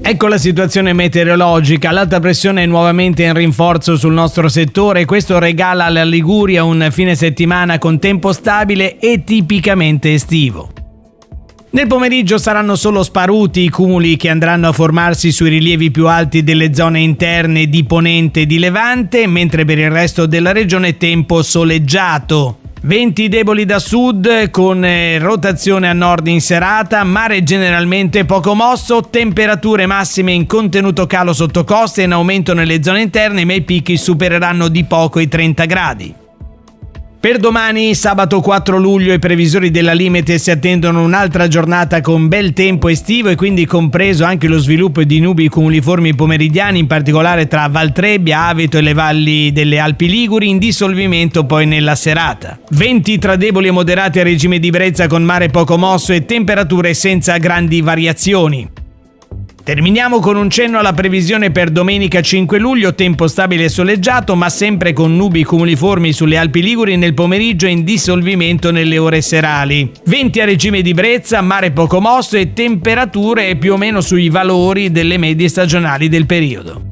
Ecco la situazione meteorologica. L'alta pressione è nuovamente in rinforzo sul nostro settore. Questo regala alla Liguria un fine settimana con tempo stabile e tipicamente estivo. Nel pomeriggio saranno solo sparuti i cumuli che andranno a formarsi sui rilievi più alti delle zone interne di Ponente e di Levante, mentre per il resto della regione tempo soleggiato. Venti deboli da sud con rotazione a nord in serata, mare generalmente poco mosso, temperature massime in contenuto calo sotto coste e in aumento nelle zone interne, ma i picchi supereranno di poco i 30 gradi. Per domani, sabato 4 luglio, i previsori della Limite si attendono un'altra giornata con bel tempo estivo e quindi compreso anche lo sviluppo di nubi cumuliformi pomeridiani, in particolare tra Valtrebbia, Aveto e le valli delle Alpi Liguri, in dissolvimento poi nella serata. Venti tra deboli e moderati a regime di brezza con mare poco mosso e temperature senza grandi variazioni. Terminiamo con un cenno alla previsione per domenica 5 luglio, tempo stabile e soleggiato, ma sempre con nubi cumuliformi sulle Alpi Liguri nel pomeriggio e in dissolvimento nelle ore serali. Venti a regime di brezza, mare poco mosso e temperature più o meno sui valori delle medie stagionali del periodo.